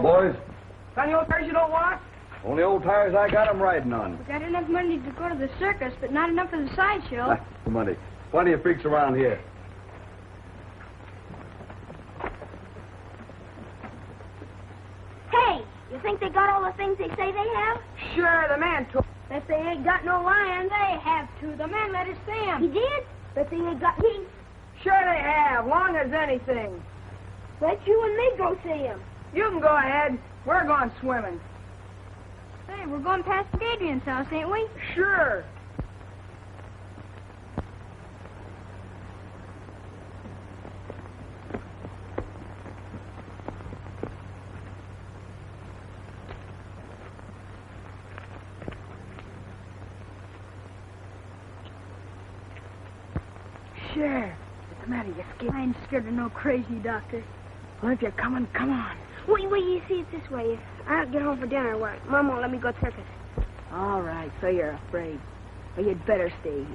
Hello, boys. Any old tires you don't want? Only old tires I got 'em riding on. We got enough money to go to the circus, but not enough for the sideshow. Money. Plenty of freaks around here. Hey, you think they got all the things they say they have? Sure, the man took. If they ain't got no lions, they have to. The man let us see him. He did? But they ain't got Heath. Sure they have, long as anything. Let you and me go see him. You can go ahead. We're going swimming. Hey, we're going past Adrian's house, ain't we? Sure. Sure. What's the matter? You scared? I ain't scared of no crazy doctor. Well, if you're coming, come on. Wait, you see it this way. If I don't get home for dinner, Mom won't let me go circus. All right, so you're afraid. Well, you'd better stay here.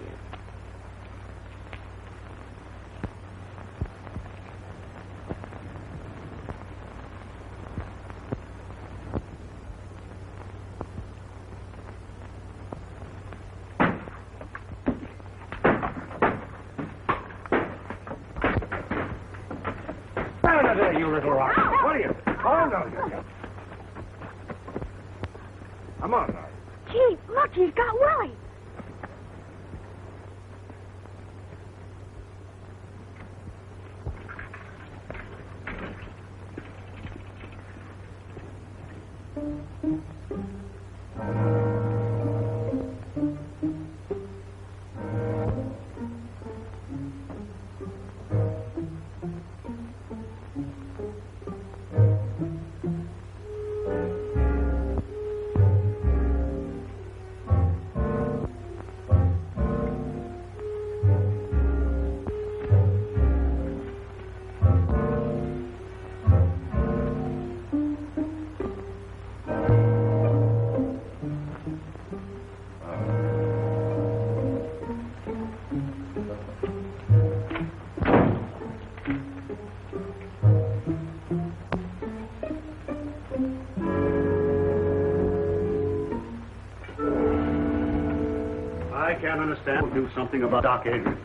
There, you little rock. What are you? Oh, no. Come on now. Gee, look, he's got Wally. We'll do something about Doc Adrian.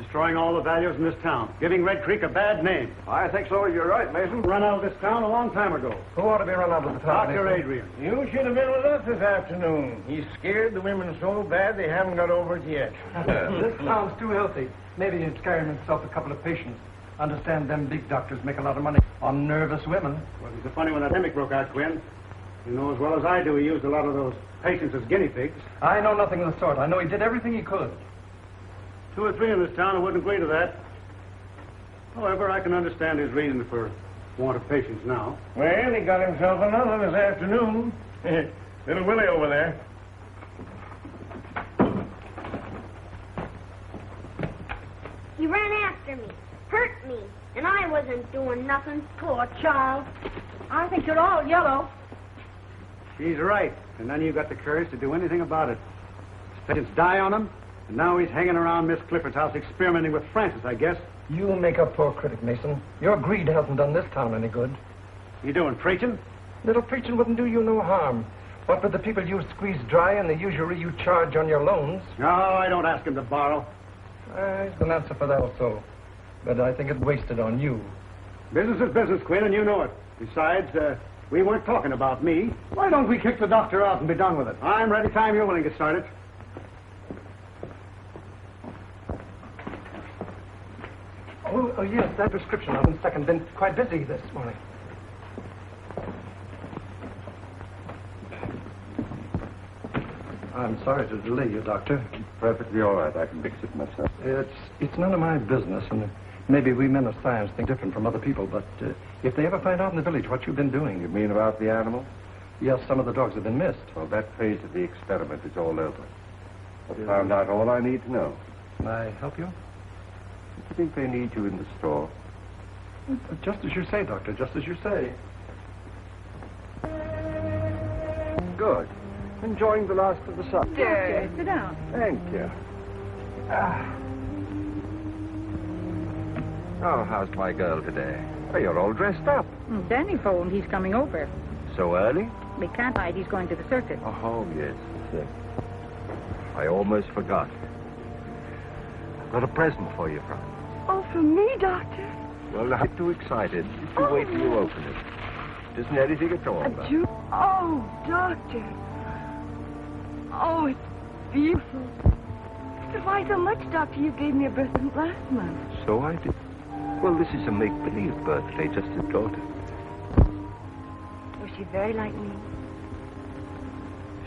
Destroying all the values in this town. Giving Red Creek a bad name. I think so. You're right, Mason. Run out of this town a long time ago. Who ought to be run out of the town? Dr. Adrian. You should have been with us this afternoon. He's scared the women so bad they haven't got over it yet. This town's too healthy. Maybe he's carrying himself a couple of patients. Understand them big doctors make a lot of money on nervous women. Well, it's a funny when that epidemic broke out, Quinn. You know as well as I do he used a lot of those patients as guinea pigs. I know nothing of the sort. I know he did everything he could. 2 or 3 in this town who wouldn't agree to that. However, I can understand his reason for want of patients now. Well, he got himself another this afternoon. Little Willie over there. He ran after me, hurt me, and I wasn't doing nothing. Poor child. I think you're all yellow. She's right. And none of you got the courage to do anything about it. His patients die on him, and now he's hanging around Miss Clifford's house experimenting with Francis, I guess. You make a poor critic, Mason. Your greed hasn't done this town any good. You doing preaching? Little preaching wouldn't do you no harm. What with the people you squeeze dry and the usury you charge on your loans? No, I don't ask him to borrow. He's an answer for that also. But I think it's wasted on you. Business is business, Quinn, and you know it. Besides, we weren't talking about me. Why don't we kick the doctor out and be done with it? I'm ready time you're willing to start it. Oh, yes, that prescription. I've been second. Been quite busy this morning. I'm sorry to delay you, Doctor. Perfectly all right. I can fix it myself. It's none of my business, and maybe we men of science think different from other people, but if they ever find out in the village what you've been doing... You mean about the animals? Yes, some of the dogs have been missed. Well, that phase of the experiment is all over. I've found out all I need to know. Can I help you? I think they need you in the store. Just as you say, Doctor, just as you say. Good. Enjoying the last of the sun. Okay, sit down. Thank you. Oh, how's my girl today? Oh, you're all dressed up. Danny phoned. He's coming over. So early? We can't hide. He's going to the circus. Oh, yes. I almost forgot. I've got a present for you, Frank. Oh, for me, Doctor? Well, not too excited. If you wait till you open it. It isn't anything at all. Oh, Doctor. Oh, it's beautiful. But why so much, Doctor? You gave me a present last month. So I did. Well, this is a make-believe birthday, just a daughter. Was she very like me?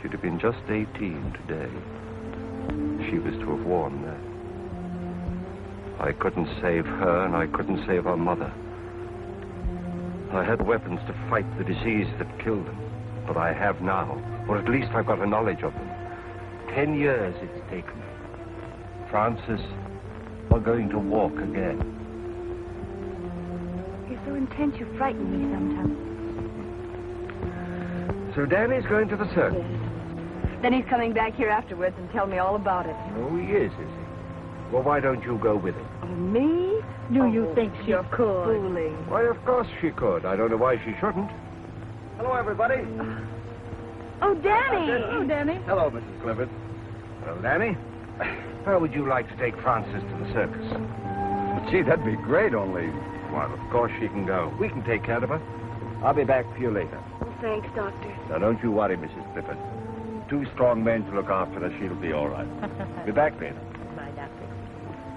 She'd have been just 18 today. She was to have worn that. I couldn't save her, and I couldn't save her mother. I had weapons to fight the disease that killed them. But I have now, or at least I've got a knowledge of them. 10 years it's taken. Francis, we're going to walk again. You're so intense, you frighten me sometimes. So Danny's going to the circus. Yes. Then he's coming back here afterwards and tell me all about it. Oh, he is he? Well, why don't you go with him? Oh, me? Do you think she could? Fooling. Why, of course she could. I don't know why she shouldn't. Hello, everybody. Oh, Danny. Oh, Danny. Hello, Mrs. Clifford. Well, Danny, how would you like to take Frances to the circus? Gee, that'd be great, only... Well, of course she can go. We can take care of her. I'll be back for you later. Oh, thanks, Doctor. Now, don't you worry, Mrs. Clifford. 2 strong men to look after her. She'll be all right. Be back later. Bye, Doctor.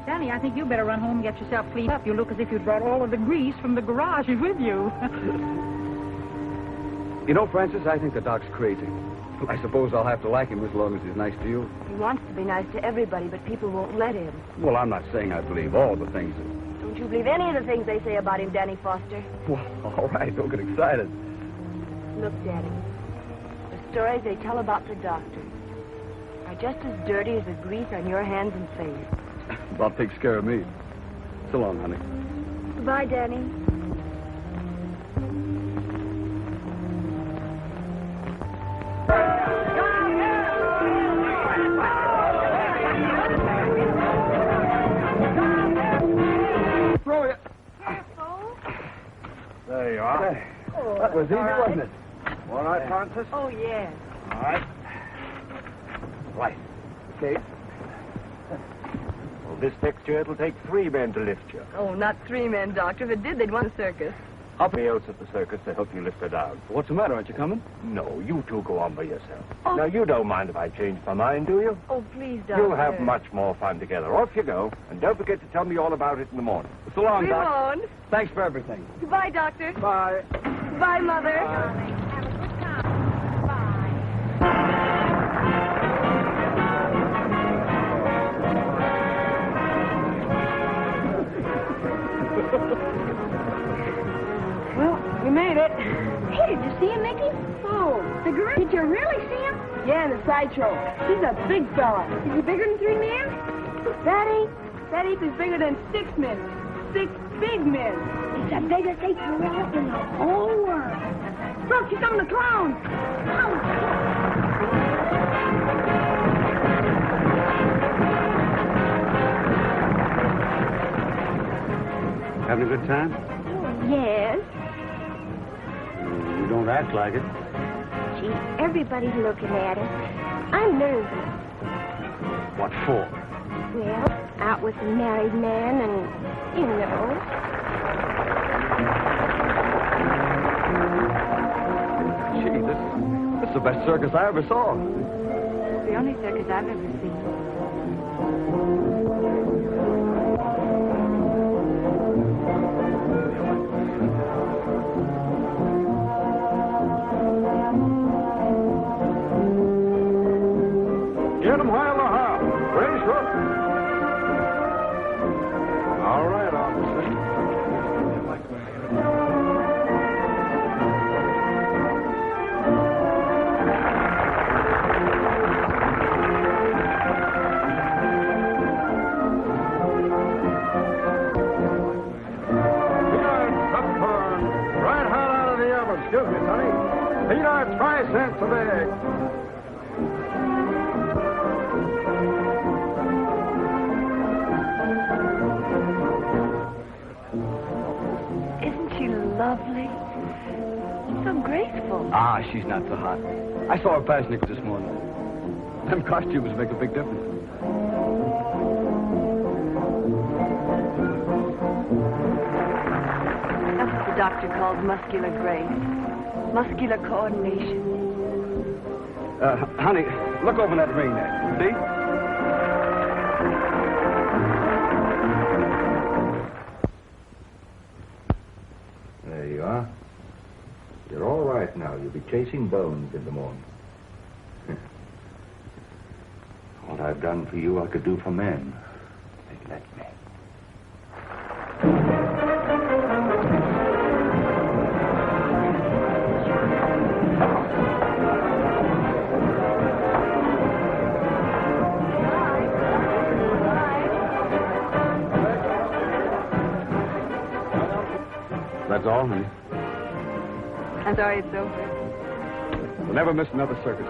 Danny, I think you better run home and get yourself cleaned up. You look as if you'd brought all of the grease from the garage with you. You know, Francis, I think the doc's crazy. I suppose I'll have to like him as long as he's nice to you. He wants to be nice to everybody, but people won't let him. Well, I'm not saying I believe all the things that... Don't you believe any of the things they say about him, Danny Foster? Well, all right, don't get excited. Look, Danny, the stories they tell about the doctor are just as dirty as the grease on your hands and face. Bob takes care of me. So long, honey. Goodbye, Danny. There you are. That was easy, wasn't it? All right, Francis? Oh, yes. All right. Right. Okay. Well, this fixture, it'll take 3 men to lift you. Oh, not 3 men, Doctor. If it did, they'd want a circus. I'll be else at the circus to help you lift her down. What's the matter? Aren't you coming? No, you 2 go on by yourself. Oh. Now, you don't mind if I change my mind, do you? Oh, please, Doctor. You'll have much more fun together. Off you go. And don't forget to tell me all about it in the morning. So long, We Doc. won't. Thanks for everything. Goodbye, Doctor. Bye. Bye, Mother. Well, we made it. Hey, did you see him, Mickey? Oh, The gorilla? Did you really see him? yeah, in the sideshow. He's a big fella. Is he bigger than 3 men? That Heath is bigger than 6 men. 6 big men. He's the biggest ape gorilla in the whole world. Look, he's coming to clown. Having a good time? Yes. You don't act like it. Gee, everybody's looking at us. I'm nervous. What for? Well, out with a married man and, you know. Gee, this is the best circus I ever saw. It's the only circus I've ever seen. Get them while they're hot. Raise up. All right, officer. Right hot out of the oven. Excuse me, Sonny. Feet are 5 cents a bag. beautiful. Ah, she's not so hot. I saw her pass Nichols this morning. Them costumes make a big difference. That's what the doctor calls muscular grace. Muscular coordination. Honey, look over that ring there. See? There you are. You're all right now. You'll be chasing bones in the morning. What I've done for you, I could do for men. They'd let me. That's all, honey. I'm sorry it's over. We'll never miss another circus.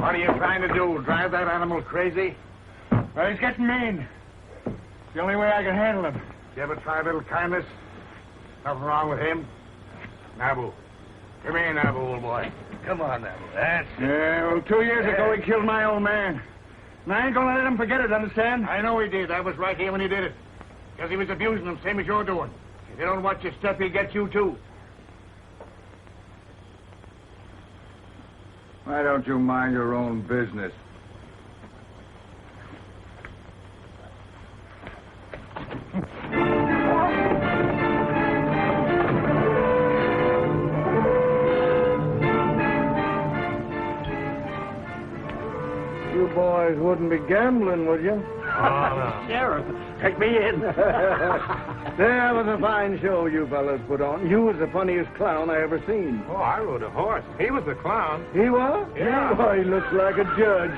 What are you trying to do? Drive that animal crazy? Well, he's getting mean. It's the only way I can handle him. You ever try a little kindness? Nothing wrong with him. Nabu. Come here, Nabu, old boy. Come on, Nabu. That's it. Yeah, well, 2 years ago, he killed my old man. And I ain't gonna let him forget it, understand? I know he did. I was right here when he did it. Because he was abusing him, same as you're doing. If you don't watch your step, he'll get you, too. Why don't you mind your own business? You boys wouldn't be gambling, would you? Oh, Sheriff, take me in. That was a fine show you fellas put on. You was the funniest clown I ever seen. Oh, I rode a horse. He was the clown. He was? Yeah. Oh, he looks like a judge.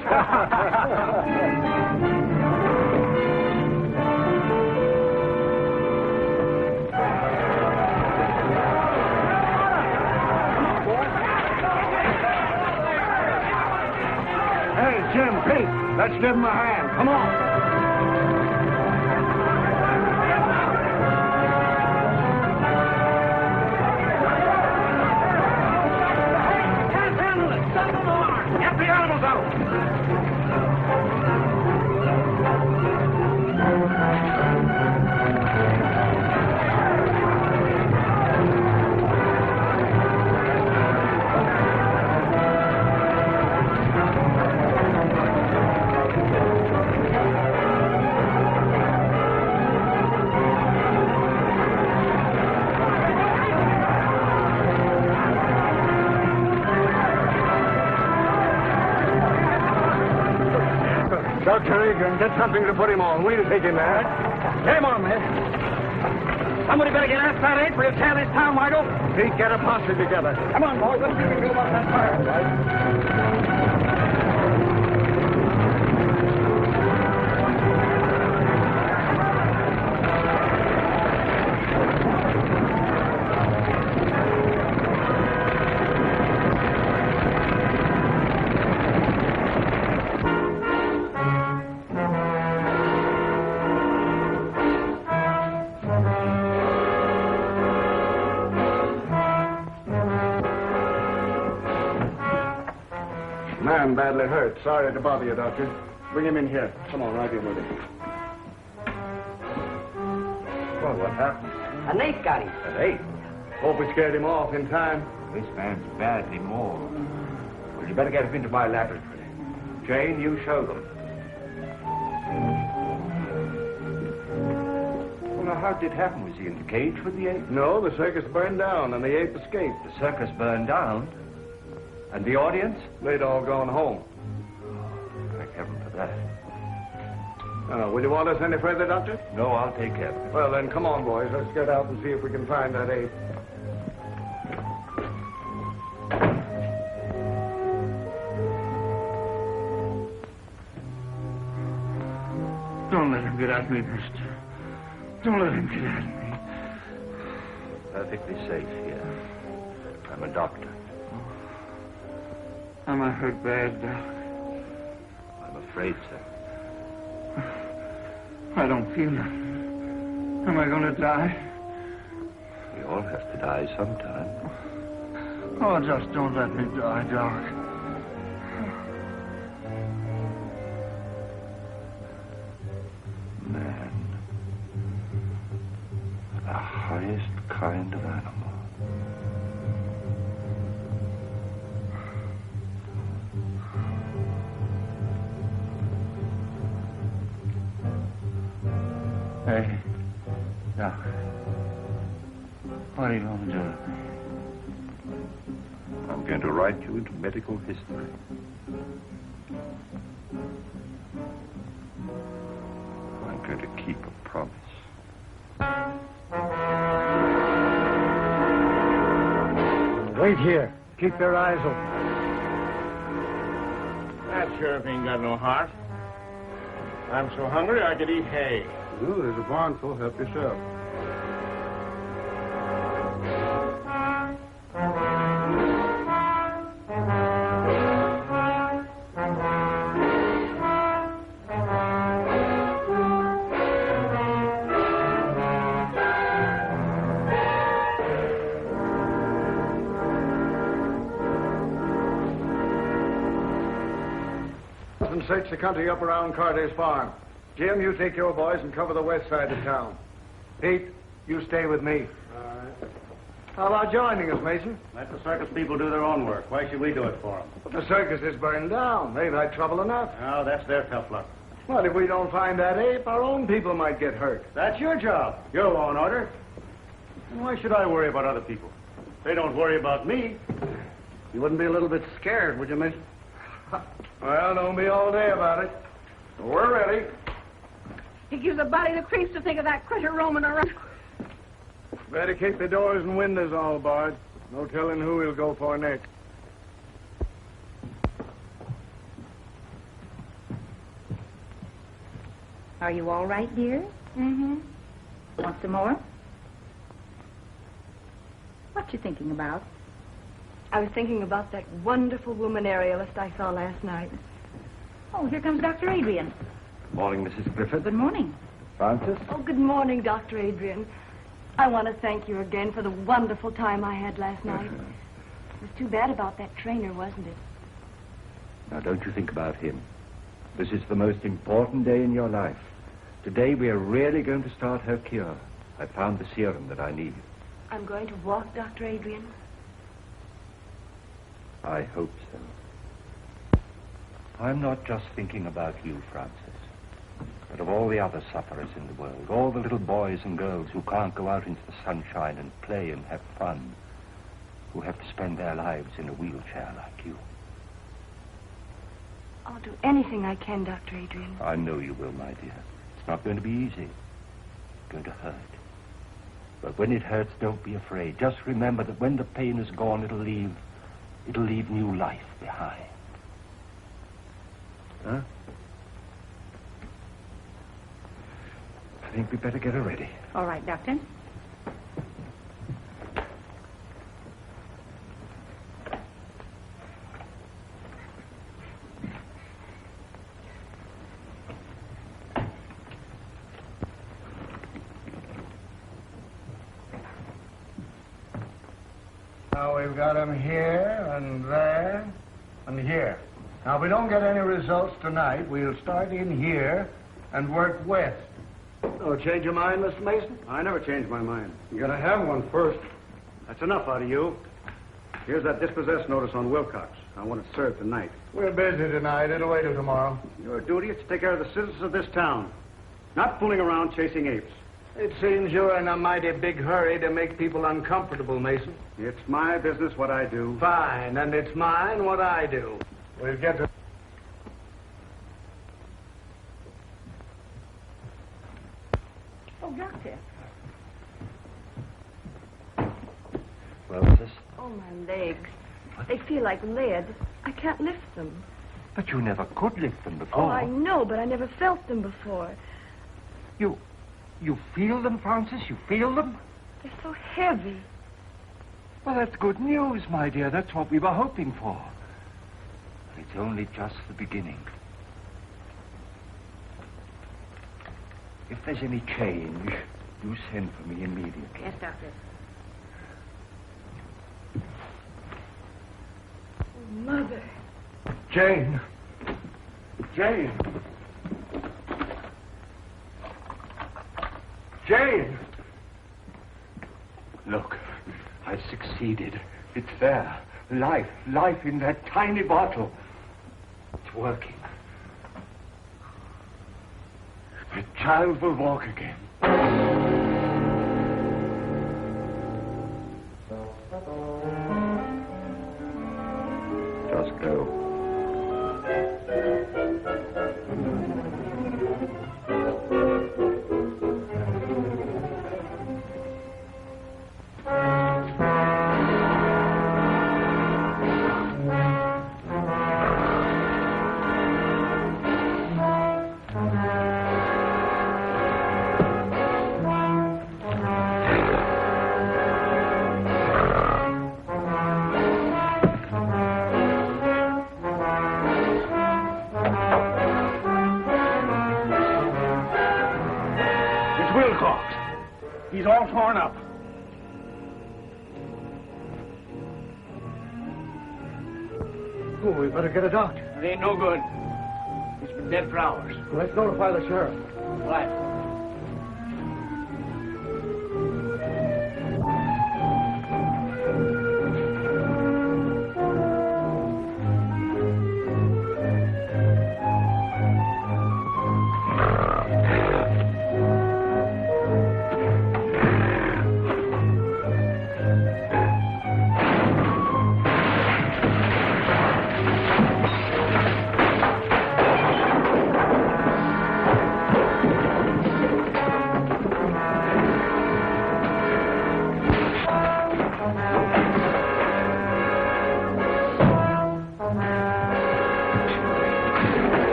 Hey, Jim, Pete, let's give him a hand. Come on. Get the animals out! Dr. Egan, get something to put him on. We'll take him there. Get him on, man. Somebody better get outside that apron. We'll tear this town wide open. Pete, get a posse together. Come on, boys. Let's see what we can do about that fire. Man badly hurt. Sorry to bother you, Doctor. Bring him in here. Come on, right here with him. Well, what happened? A knife got him. An ape. Hope we scared him off in time. This man's badly mauled. Well, you better get him into my laboratory. Jane, you show them. Now, how did it happen? Was he in the cage with the ape? No, the circus burned down and the ape escaped. The circus burned down? And the audience? They'd all gone home. Thank heaven for that. Will you want us any further, Doctor? No, I'll take care of it. Well, then, come on, boys. Let's get out and see if we can find that ape. Don't let him get at me, mister. Don't let him get at me. Perfectly safe here. I'm a doctor. Am I hurt bad, Doc? I'm afraid so. I don't feel it. Am I going to die? We all have to die sometime. Oh, just don't let me die, Doc. Man. The highest kind of animal. Hey, Doc. What are you going to do with me? I'm going to write you into medical history. I'm going to keep a promise. Wait here. Keep your eyes open. That sheriff ain't got no heart. I'm so hungry I could eat hay. Well, there's a barn full. Help yourself. And search the country up around Carter's farm. Jim, you take your boys and cover the west side of town. Heath, you stay with me. All right. How about joining us, Mason? Let the circus people do their own work. Why should we do it for them? But the circus is burned down. They've had trouble enough. Oh, that's their tough luck. Well, if we don't find that ape, our own people might get hurt. That's your job. Your law and order. And why should I worry about other people? They don't worry about me. You wouldn't be a little bit scared, would you, Mason? Well, don't be all day about it. We're ready. It gives a body the creeps to think of that critter roaming around. Better keep the doors and windows all barred. No telling who he'll go for next. Are you all right, dear? Mm-hmm. Want some more? What you thinking about? I was thinking about that wonderful woman aerialist I saw last night. Oh, here comes Dr. Adrian. Morning, Mrs. Griffith. Good morning. Francis? Oh, good morning, Dr. Adrian. I want to thank you again for the wonderful time I had last night. It was too bad about that trainer, wasn't it? Now, don't you think about him. This is the most important day in your life. Today, we are really going to start her cure. I found the serum that I need. I'm going to walk, Dr. Adrian. I hope so. I'm not just thinking about you, Francis, but of all the other sufferers in the world, all the little boys and girls who can't go out into the sunshine and play and have fun, who have to spend their lives in a wheelchair like you. I'll do anything I can, Dr. Adrian. I know you will, my dear. It's not going to be easy. It's going to hurt. But when it hurts, don't be afraid. Just remember that when the pain is gone, it'll leave new life behind. Huh? I think we'd better get her ready. All right, Doctor. Now we've got him here and there and here. Now, if we don't get any results tonight, we'll start in here and work west. Oh, change your mind, Mr. Mason? I never change my mind. You gotta have one first. That's enough out of you. Here's that dispossessed notice on Wilcox. I want it served tonight. We're busy tonight. It'll wait till tomorrow. Your duty is to take care of the citizens of this town. Not fooling around chasing apes. It seems you're in a mighty big hurry to make people uncomfortable, Mason. It's my business what I do. Fine, and it's mine what I do. We'll get to... Oh, Doctor. Well, sis? Oh, my legs. They feel like lead. I can't lift them. But you never could lift them before. Oh, I know, but I never felt them before. You feel them, Francis? You feel them? They're so heavy. Well, that's good news, my dear. That's what we were hoping for. But it's only just the beginning. If there's any change, you send for me immediately. Yes, Doctor. Oh, Mother. Jane. Jane. Jane! Look, I succeeded. It's there. Life in that tiny bottle. It's working. The child will walk again. Just go. He's all torn up. Oh, we better get a doctor. It ain't no good. He's been dead for hours. Well, let's notify the sheriff. Right.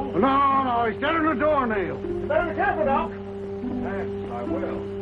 No, he's dead on the doornail. You better be careful, Doc. Yes, I will.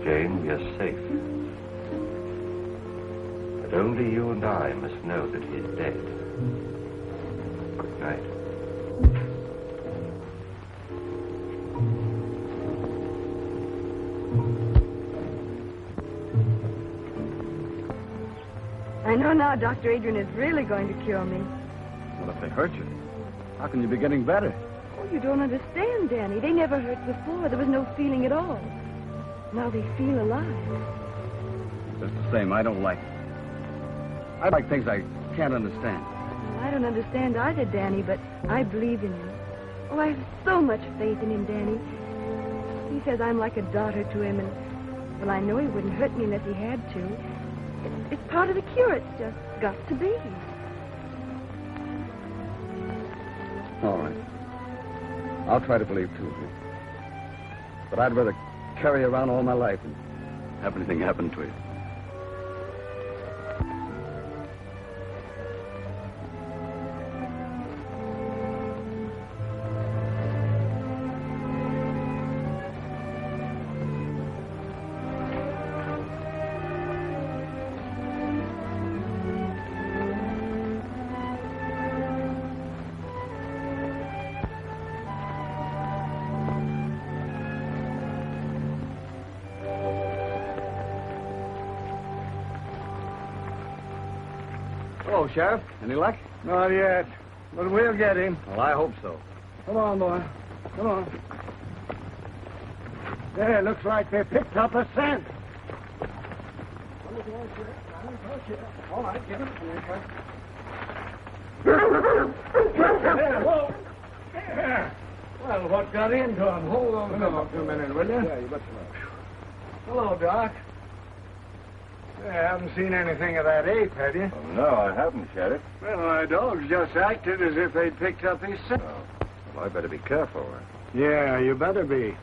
Jane, we are safe. But only you and I must know that he is dead. Good night. I know now Dr. Adrian is really going to cure me. Well, if they hurt you, how can you be getting better? Oh, you don't understand, Danny. They never hurt before. There was no feeling at all. Now they feel alive. Just the same, I don't like it. I like things I can't understand. I don't understand either, Danny, but I believe in you. Oh, I have so much faith in him, Danny. He says I'm like a daughter to him, and, well, I know he wouldn't hurt me unless he had to. It's part of the cure. It's just got to be. All right. I'll try to believe, too. But I'd rather carry you around all my life than have anything happen to you. Hello, Sheriff. Any luck? Not yet, but we'll get him. Well, I hope so. Come on, boy. Come on. There, looks like they picked up a scent. All right, give it to me, There, whoa. There. Well, what got into him? Hold on a minute, will you? Yeah, you betcha. Hello, Doc. You haven't seen anything of that ape, have you? Oh, no, I haven't, Sheriff. Well, my dogs just acted as if they'd picked up his scent. Oh, well, I better be careful. Yeah, you better be.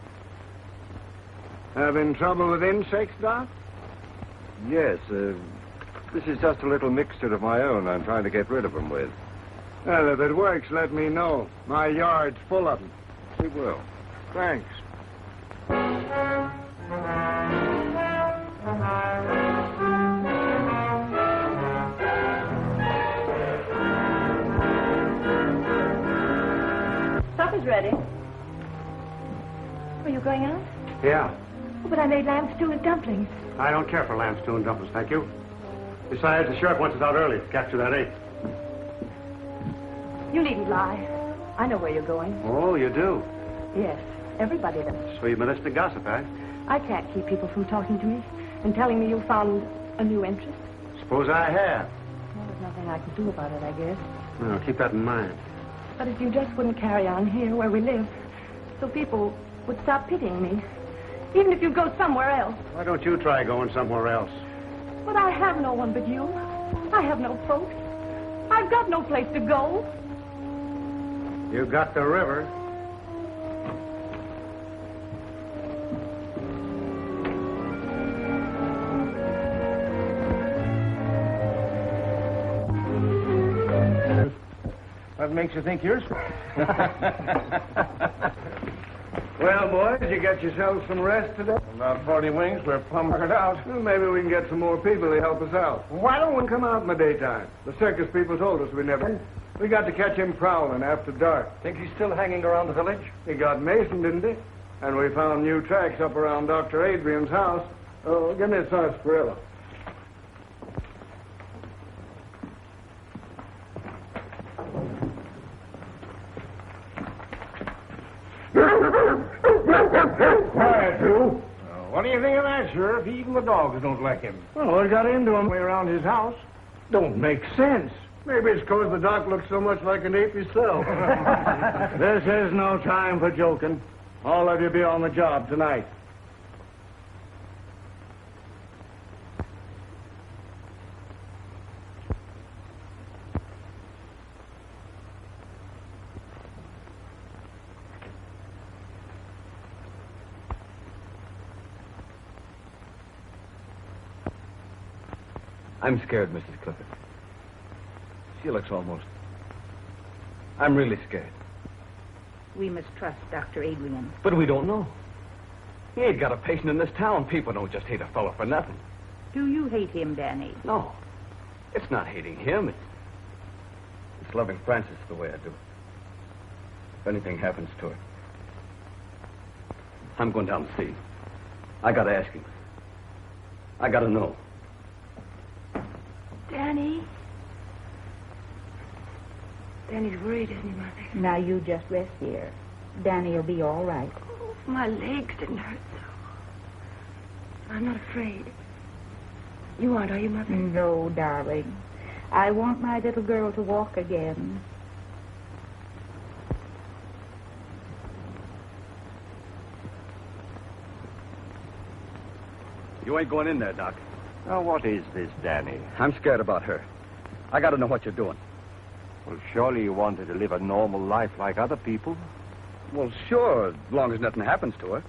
Having trouble with insects, Doc? Yes, this is just a little mixture of my own I'm trying to get rid of them with. Well, if it works, let me know. My yard's full of them. We will. Thanks. Supper's ready. Are you going out? Yeah. Oh, but I made lamb stew and dumplings. I don't care for lamb stew and dumplings, thank you. Besides, the sheriff wants us out early to capture that ape. You needn't lie. I know where you're going. Oh, you do? Yes, everybody does. So you've been listening to gossip, eh? I can't keep people from talking to me and telling me you found a new interest. Suppose I have. Well, there's nothing I can do about it, I guess. Well, keep that in mind. But if you just wouldn't carry on here where we live, so people would stop pitying me. Even if you go somewhere else. Why don't you try going somewhere else? But I have no one but you. I have no folks. I've got no place to go. You got the river. What makes you think you're Well, boys, you get yourselves some rest today? About 40 wings, we're plumb tuckered out. Well, maybe we can get some more people to help us out. Why don't we come out in the daytime? The circus people told us we never... We got to catch him prowling after dark. Think he's still hanging around the village? He got Mason, didn't he? And we found new tracks up around Dr. Adrian's house. Oh, give me a sarsaparilla. Quiet, you. What do you think of that, Sheriff? Even the dogs don't like him. Well, what got into him way around his house? Don't make sense. Maybe it's because the doc looks so much like an ape himself. This is no time for joking. All of you be on the job tonight. I'm scared, Mrs. Griffith. She looks almost... I'm really scared. We must trust Dr. Adrian. But we don't know. He ain't got a patient in this town. People don't just hate a fellow for nothing. Do you hate him, Danny? No. It's not hating him. It's loving Frances the way I do. If anything happens to her, I'm going down to see him. I got to ask him. I got to know. Danny? Danny's worried, isn't he, Mother? Now, you just rest here. Danny will be all right. Oh, my legs didn't hurt so. I'm not afraid. You aren't, are you, Mother? No, darling. I want my little girl to walk again. You ain't going in there, Doc. Now, what is this, Danny? I'm scared about her. I got to know what you're doing. Well, surely you want her to live a normal life like other people. Well, sure, as long as nothing happens to her.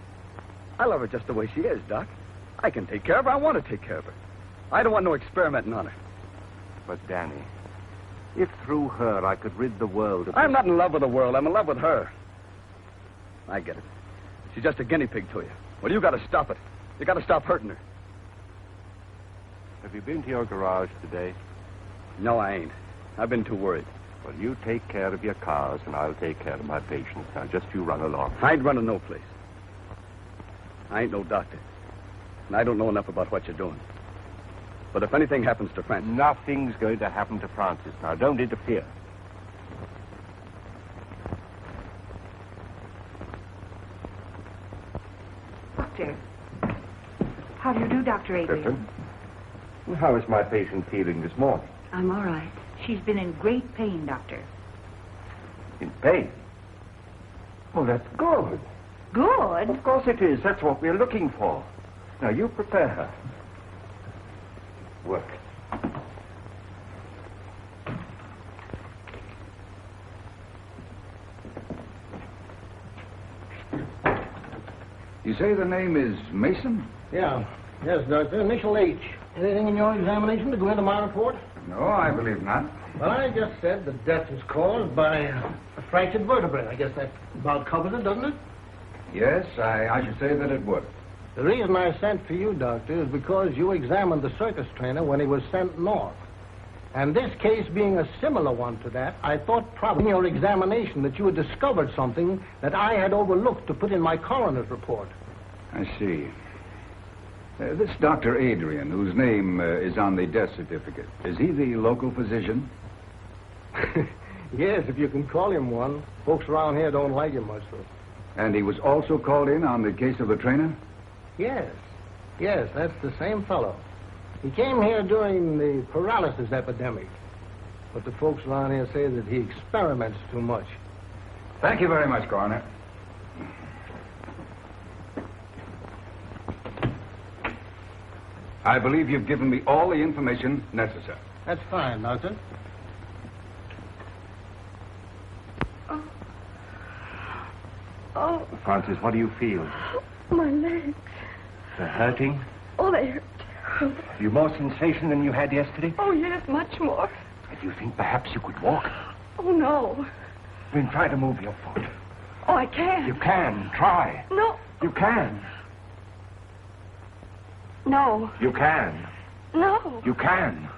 I love her just the way she is, Doc. I can take care of her. I want to take care of her. I don't want no experimenting on her. But, Danny, if through her I could rid the world of... I'm not in love with the world. I'm in love with her. I get it. She's just a guinea pig to you. Well, you got to stop it. You got to stop hurting her. Have you been to your garage today? No, I ain't. I've been too worried. Well, you take care of your cars, and I'll take care of my patients. Now, just you run along. I ain't running no place. I ain't no doctor. And I don't know enough about what you're doing. But if anything happens to Francis... Nothing's going to happen to Francis. Now, don't interfere. Doctor. How do you do, Dr. Adrian? Griffith? Well, how is my patient feeling this morning? I'm all right. She's been in great pain, Doctor. In pain? Oh, that's good. Good? Of course it is. That's what we're looking for. Now, you prepare her. Work. You say the name is Mason? Yeah. Yes, Doctor. Initial H. Anything in your examination to go into my report? No, I believe not. Well, I just said the death was caused by a fractured vertebrae. I guess that about covers it, doesn't it? Yes, I should say that it would. The reason I sent for you, Doctor, is because you examined the circus trainer when he was sent north. And this case being a similar one to that, I thought probably in your examination that you had discovered something that I had overlooked to put in my coroner's report. I see. This Dr. Adrian, whose name is on the death certificate, is he the local physician? Yes, if you can call him one. Folks around here don't like him much, though. And he was also called in on the case of the trainer? Yes. Yes, that's the same fellow. He came here during the paralysis epidemic. But the folks around here say that he experiments too much. Thank you very much, Coroner. I believe you've given me all the information necessary. That's fine, Doctor. Oh, Francis, what do you feel? my legs. They're hurting? Oh, they hurt. Have you more sensation than you had yesterday? Oh, yes, much more. Do you think perhaps you could walk? Oh, no. Then try to move your foot. Oh, I can't. You can. Try. No. You can. No. You can. No. You can.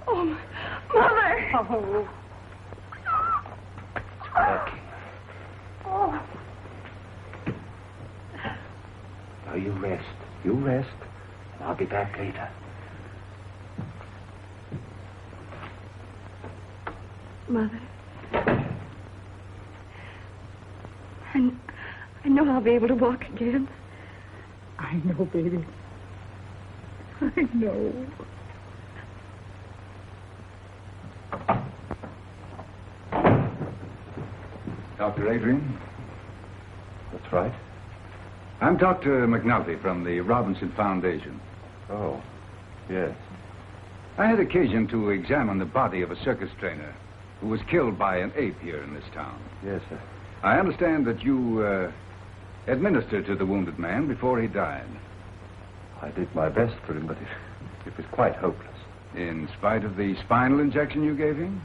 Oh, Mother. Oh. Oh. Now, you rest. You rest. And I'll be back later. Mother. I know I'll be able to walk again. I know, baby. I know. Dr. Adrian? That's right. I'm Dr. McNulty from the Robinson Foundation. Oh, yes. I had occasion to examine the body of a circus trainer who was killed by an ape here in this town. Yes, sir. I understand that you administered to the wounded man before he died. I did my best for him, but it was quite hopeless. In spite of the spinal injection you gave him?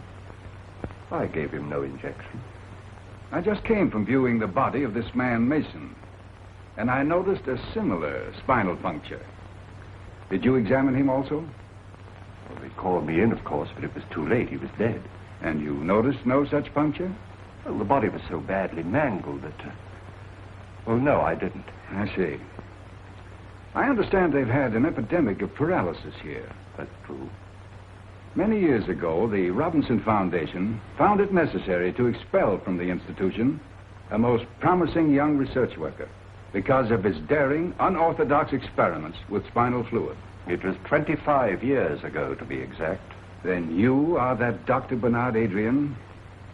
I gave him no injection. I just came from viewing the body of this man, Mason, and I noticed a similar spinal puncture. Did you examine him also? Well, they called me in, of course, but it was too late. He was dead. And you noticed no such puncture? Well, the body was so badly mangled that... Well, no, I didn't. I see. I understand they've had an epidemic of paralysis here. That's true. Many years ago, the Robinson Foundation found it necessary to expel from the institution a most promising young research worker, because of his daring, unorthodox experiments with spinal fluid. It was 25 years ago, to be exact. Then you are that Dr. Bernard Adrian,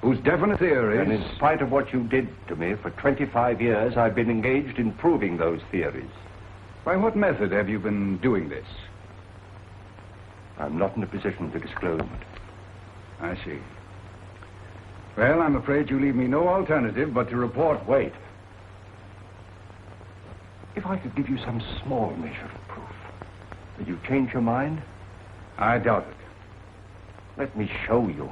whose definite theories... And in spite of what you did to me, for 25 years, I've been engaged in proving those theories. By what method have you been doing this? I'm not in a position to disclose it. I see. Well, I'm afraid you leave me no alternative but to report... Wait. If I could give you some small measure of proof, would you change your mind? I doubt it. Let me show you.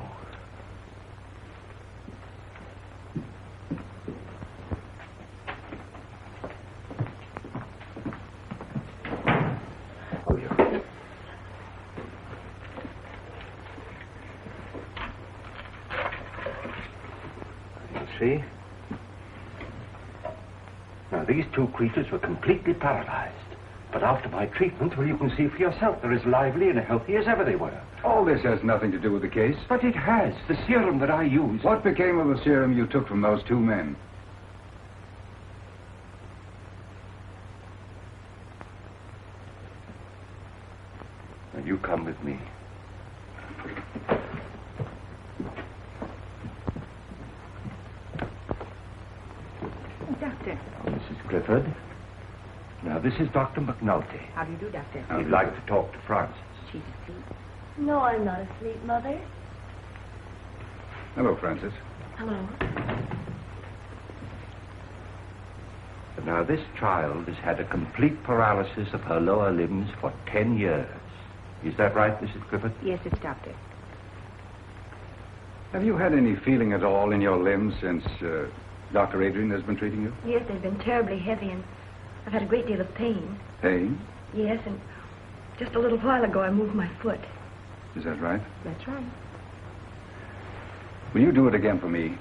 See? Now, these two creatures were completely paralyzed. But after my treatment, well, you can see for yourself, they're as lively and healthy as ever they were. All this has nothing to do with the case. But it has. The serum that I used... What became of the serum you took from those two men? Now, you come with me. Doctor. Now, Mrs. Clifford. Now, this is Dr. McNulty. How do you do, Doctor? He'd like to talk to Frances. She's asleep. No, I'm not asleep, Mother. Hello, Frances. Hello. But now, this child has had a complete paralysis of her lower limbs for 10 years. Is that right, Mrs. Griffith? Yes, it's Doctor. Have you had any feeling at all in your limbs since Dr. Adrian has been treating you? Yes, they've been terribly heavy, and I've had a great deal of pain. Pain? Yes, and just a little while ago I moved my foot. Is that right? That's right. Will you do it again for me?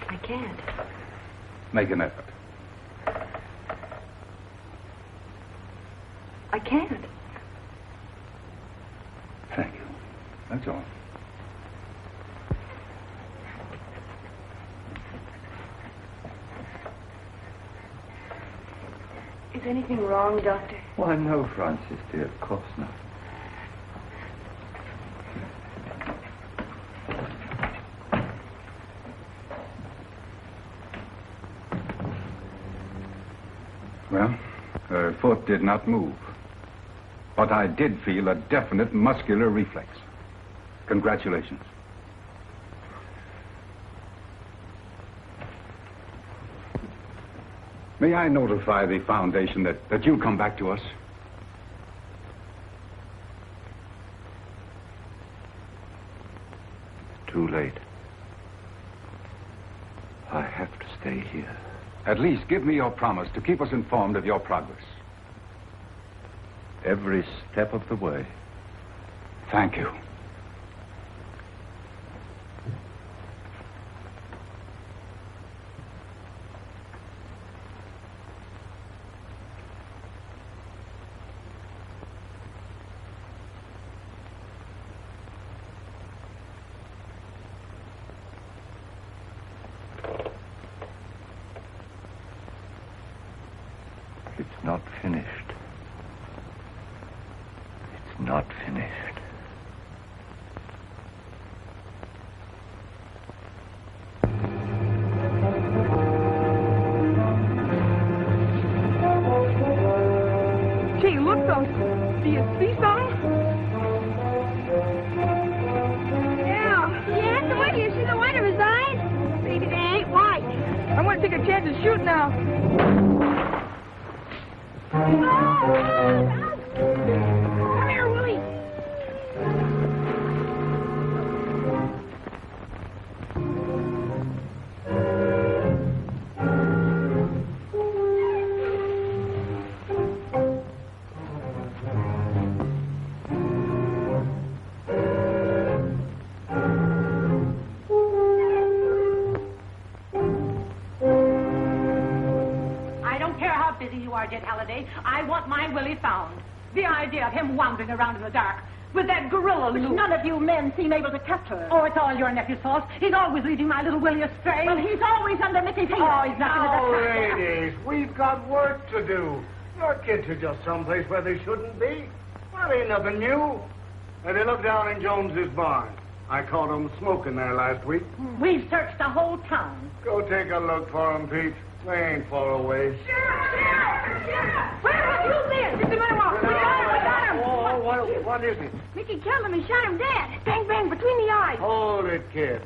I can't. Make an effort. I can't. Thank you. That's all. Is anything wrong, Doctor? Why, no, Frances, dear. Of course not. Well, her foot did not move. But I did feel a definite muscular reflex. Congratulations. May I notify the Foundation that you'll come back to us? Too late. I have to stay here. At least give me your promise to keep us informed of your progress. Every step of the way. Thank you. It's not finished. It's not finished. Gee, look, those. Do you see something? Yeah, so what? Do you see the white of his eyes? Maybe they ain't white. I want to take a chance and shoot now. Come here, Willie. Dead Halliday. I want my Willie found. The idea of him wandering around in the dark. with that gorilla loose. None of you men seem able to catch her. Oh, it's all your nephew's fault. He's always leading my little Willie astray. Well, he's always under Mickey's heel. Oh, he's nothing Now, to that. ladies, we've got work to do. Your kids are just someplace where they shouldn't be. That ain't nothing new. Have you looked down in Jones's barn? I caught them smoking there last week. We've searched the whole town. Go take a look for them, Pete. They ain't far away. Sheriff! Where have you been? Mr. Manowar, we got him. Oh, what is it? Mickey killed him and shot him dead. Bang, bang, between the eyes. Hold it, kids.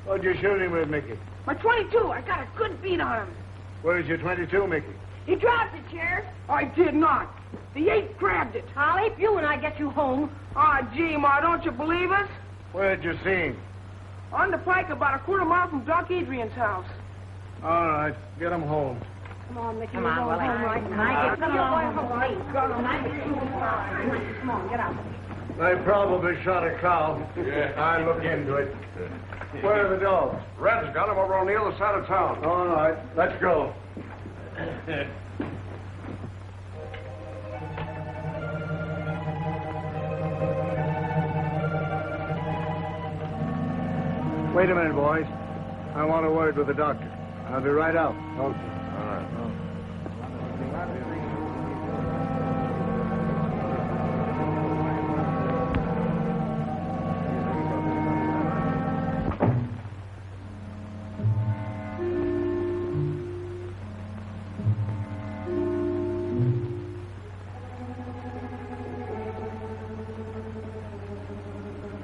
What'd you shoot him with, Mickey? My 22. I got a good beat on him. Where's your 22, Mickey? He dropped it, Sheriff. I did not. The ape grabbed it. I'll ape you when I get you home. Ah, gee, Ma, don't you believe us? Where'd you see him? On the pike about a quarter mile from Doc Adrian's house. All right, get him home. Come on, Mickey. Come on, Willie. Come on, get out. They probably shot a cow. Yeah. I look into it. Where are the dogs? Red's got him over on the other side of town. All right, let's go. Wait a minute, boys. I want a word with the doctor. I'll be right out. Okay. All right.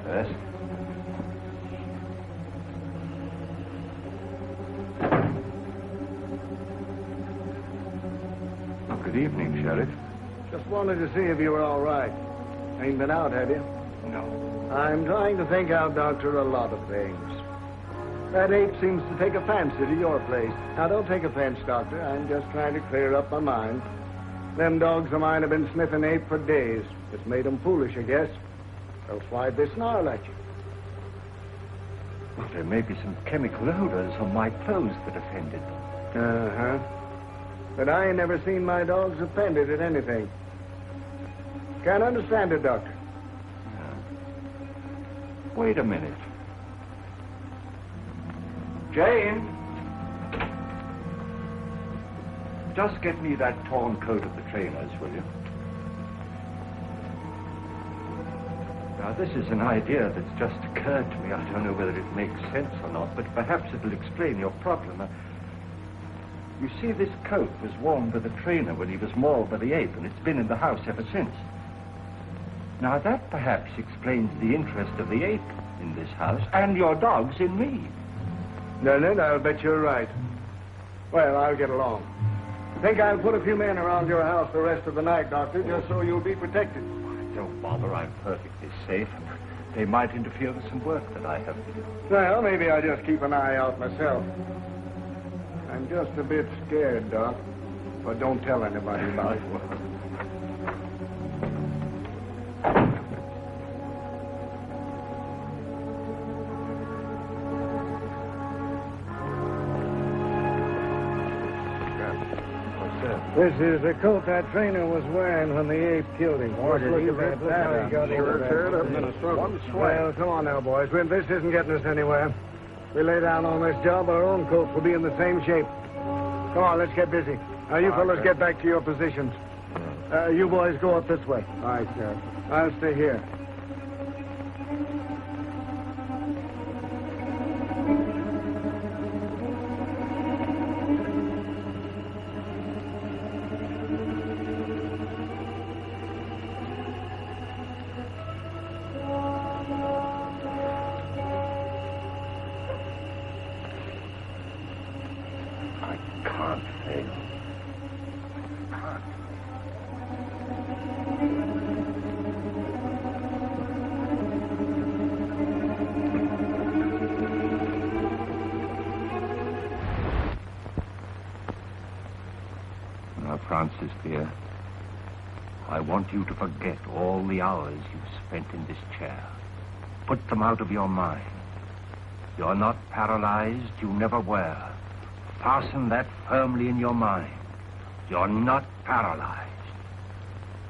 Yes? Good evening, Sheriff. Just wanted to see if you were all right. Ain't been out, have you? No. I'm trying to think out, Doctor, a lot of things. That ape seems to take a fancy to your place. Now, don't take offense, Doctor. I'm just trying to clear up my mind. Them dogs of mine have been sniffing ape for days. It's made them foolish, I guess. Else why'd they snarl at you? Well, there may be some chemical odors on my clothes that offended them. Uh-huh. But I ain't never seen my dogs offended at anything. Can't understand it, Doctor. Wait a minute. Jane! Just get me that torn coat of the trainer's, will you? Now, this is an idea that's just occurred to me. I don't know whether it makes sense or not, but perhaps it'll explain your problem. You see, this coat was worn by the trainer when he was mauled by the ape, and it's been in the house ever since. Now, that perhaps explains the interest of the ape in this house, and your dogs in me. No, I'll bet you're right. Well, I'll get along. Think I'll put a few men around your house the rest of the night, Doctor, just so you'll be protected. Don't bother, I'm perfectly safe, and they might interfere with some work that I have to do. Well, maybe I'll just keep an eye out myself. I'm just a bit scared, Doc. But don't tell anybody about it. This is the coat that trainer was wearing when the ape killed him. Look at that. Well, come on now, boys. This isn't getting us anywhere. We lay down on this job, our own coats will be in the same shape. Come on, let's get busy. Now, you fellas get back to your positions. You boys go up this way. All right, Sheriff. I'll stay here. Francis, dear, I want you to forget all the hours you've spent in this chair. Put them out of your mind. You're not paralyzed. You never were. Fasten that firmly in your mind. You're not paralyzed.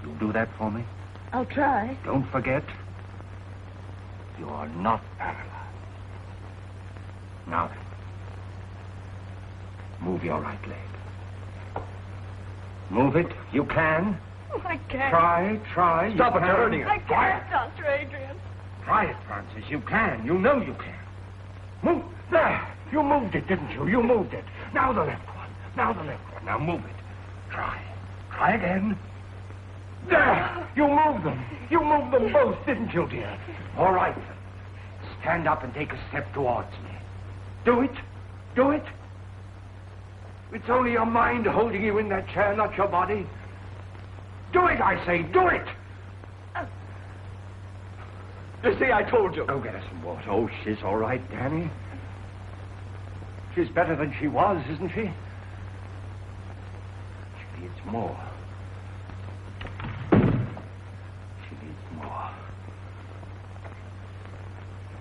You'll do that for me? I'll try. Don't forget, you are not paralyzed. Now then, move your right leg. Move it. You can. Oh, I can't. Try. Stop it, you're hurting her. I can't, Dr. Adrian. Try it, Francis. You can. You know you can. Move. There. You moved it, didn't you? You moved it. Now the left one. Now the left one. Now move it. Try. Try again. There. You moved them. You moved them both, didn't you, dear? All right. Stand up and take a step towards me. Do it. Do it. It's only your mind holding you in that chair, not your body. Do it, I say. Do it. You see, I told you. Go get her some water. Oh, she's all right, Danny. She's better than she was, isn't she? She needs more. She needs more.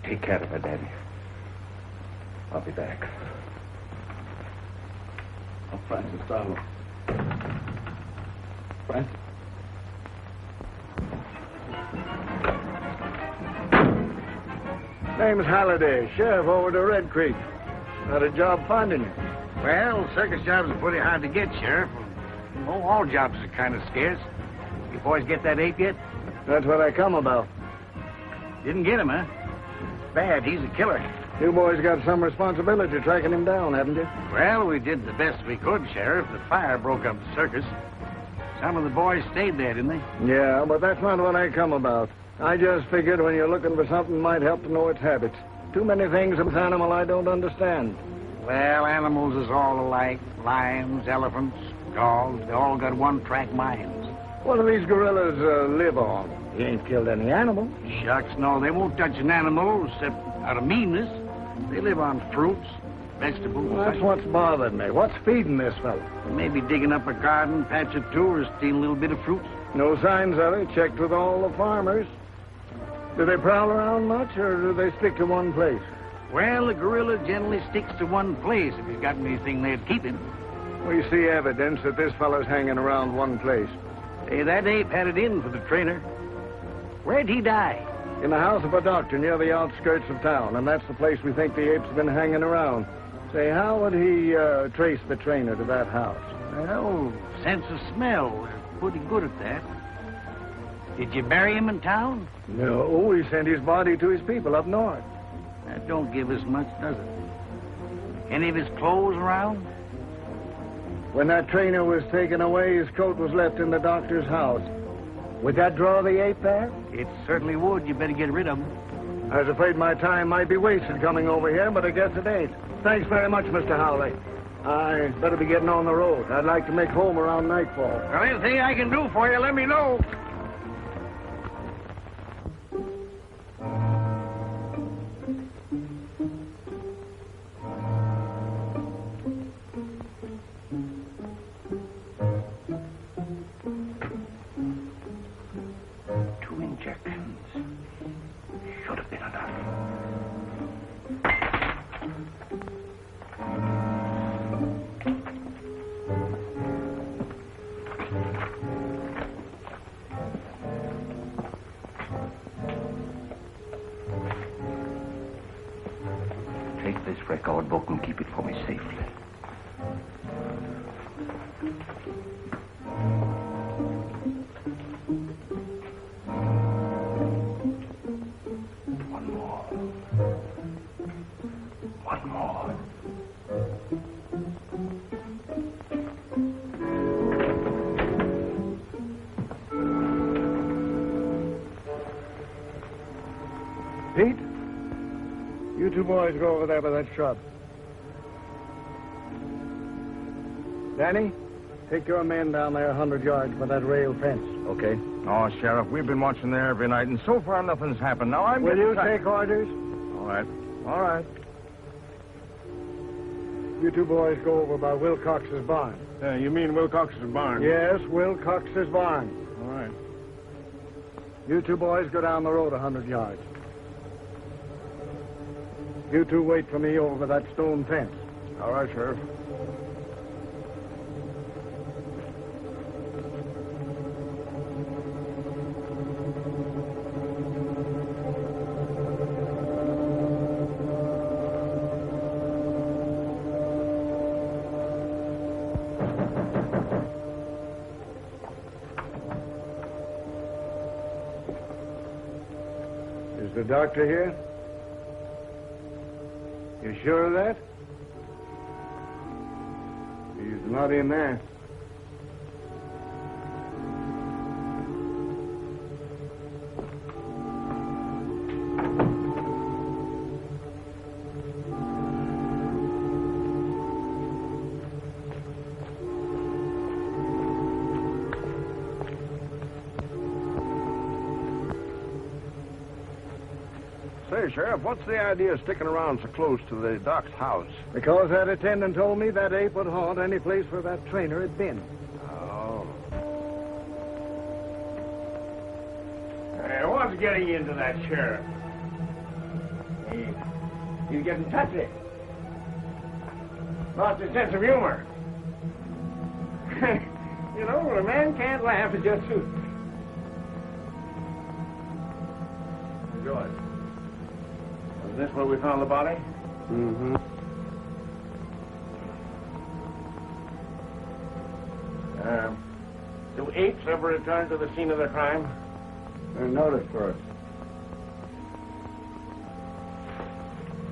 Take care of her, Danny. I'll be back. Oh, Francis, darling. Francis? Name's Halliday, sheriff over to Red Creek. Had a job finding you. Well, circus jobs are pretty hard to get, Sheriff. Oh, all jobs are kind of scarce. You boys get that ape yet? That's what I come about. Didn't get him, huh? Bad, he's a killer. You boys got some responsibility tracking him down, haven't you? Well, we did the best we could, Sheriff. The fire broke up the circus. Some of the boys stayed there, didn't they? Yeah, but that's not what I come about. I just figured when you're looking for something might help to know its habits. Too many things in this animal I don't understand. Well, animals is all alike. Lions, elephants, dogs, they all got one-track minds. What do these gorillas live on? He ain't killed any animal. Shucks, no, they won't touch an animal except out of meanness. They live on fruits, vegetables. Well, that's what's bothered me. What's feeding this fellow? Maybe digging up a garden, patch or two, or stealing a little bit of fruits. No signs of it. Checked with all the farmers. Do they prowl around much, or do they stick to one place? Well, the gorilla generally sticks to one place if he's got anything there to keep him. We see evidence that this fellow's hanging around one place. Hey, that ape had it in for the trainer. Where'd he die? In the house of a doctor near the outskirts of town, and that's the place we think the ape's been hanging around. Say, how would he trace the trainer to that house? Well, sense of smell. We're pretty good at that. Did you bury him in town? No, he sent his body to his people up north. That don't give us much, does it? Any of his clothes around? When that trainer was taken away, his coat was left in the doctor's house. Would that draw the ape back? It certainly would. You better get rid of him. I was afraid my time might be wasted coming over here, but I guess it ain't. Thanks very much, Mr. Howley. I better be getting on the road. I'd like to make home around nightfall. Well, anything I can do for you, let me know. Record book and keep it for me safely. One more. One more. Pete? You two boys go over there by that shrub. Danny, take your men down there 100 yards by that rail fence. Okay. Oh, Sheriff, we've been watching there every night, and so far nothing's happened. Now I'm... Will you take orders? All right. All right. You two boys go over by Wilcox's barn. You mean Wilcox's barn? Yes, Wilcox's barn. All right. You two boys go down the road 100 yards. You two wait for me over that stone fence. All right, Sheriff. Is the doctor here? You sure of that? He's not in there. Say, Sheriff, what's the idea of sticking around so close to the doc's house? Because that attendant told me that ape would haunt any place where that trainer had been. Oh. Hey, what's getting into that sheriff? He's getting touchy. Lost his sense of humor. You know, when a man can't laugh, it just suits. Good. Is this where we found the body? Mm-hmm. Do apes ever return to the scene of their crime? They're noticed first.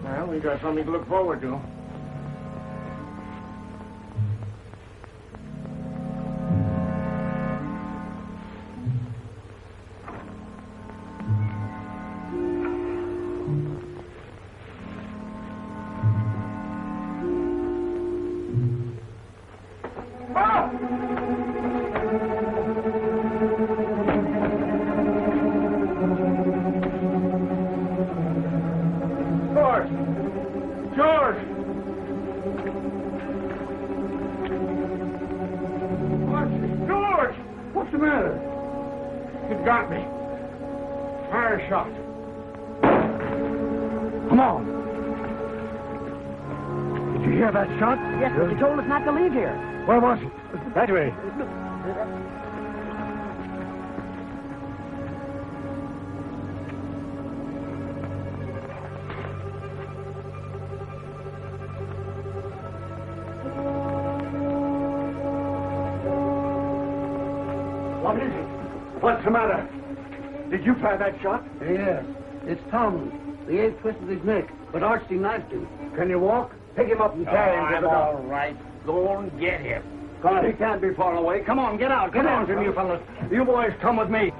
Well, we got something to look forward to. Yes, but you told us not to leave here. Where was he? That way. What is it? What's the matter? Did you fire that shot? Yes. It's Tom. The ape twisted his neck, but Archie knifed him. Can you walk? Pick him up and carry him to the doctor. All right. Go and get him. God, he can't be far away. Come on, get out. Get on from you fellas. You boys come with me.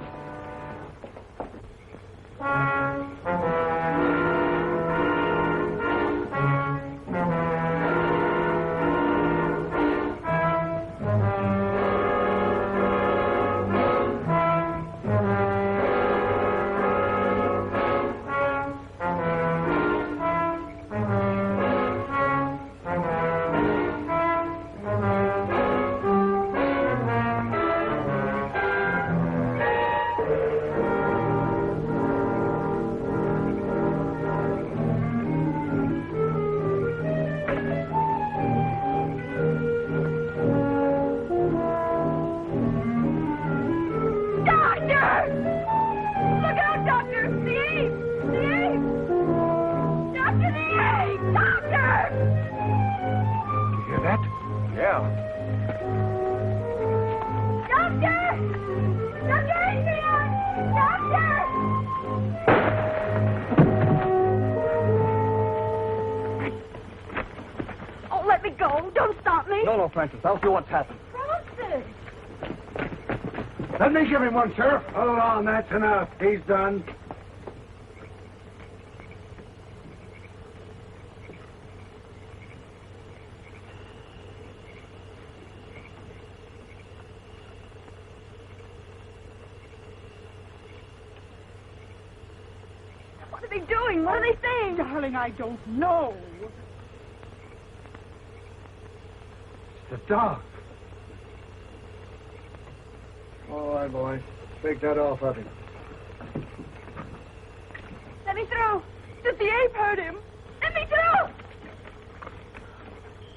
Francis, I'll see what's happened. Francis! Let me give him one, Sheriff. Hold on, that's enough. He's done. What are they doing? What are they saying? Darling, I don't know. The dog. All right, boys. Take that off of him. Let me through. Did the ape hurt him? Let me through.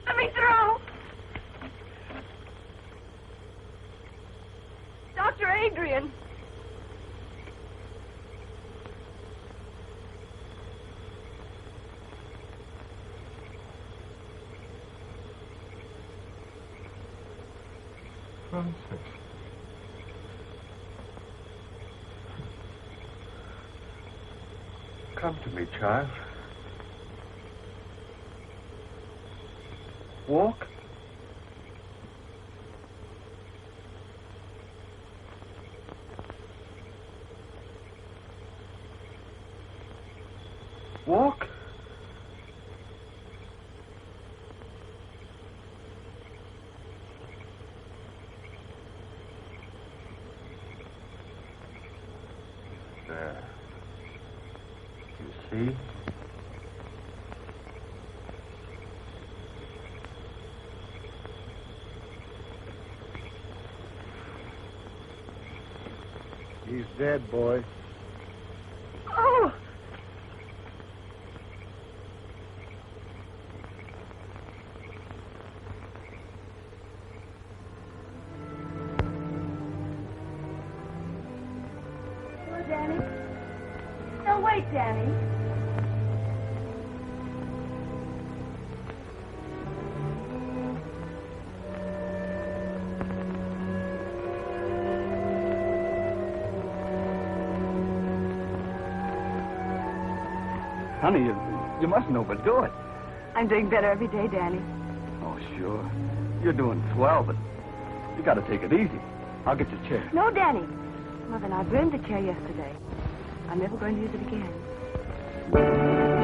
Let me through. Dr. Adrian. Francis. Come to me, child. Walk. Walk. There. You see? He's dead, boy. Oh! Hello, Danny. No, wait, Danny. Honey, you mustn't overdo it. I'm doing better every day, Danny. Oh, sure. You're doing swell, but you got to take it easy. I'll get your chair. No, Danny. Mother and I burned the chair yesterday. I'm never going to use it again.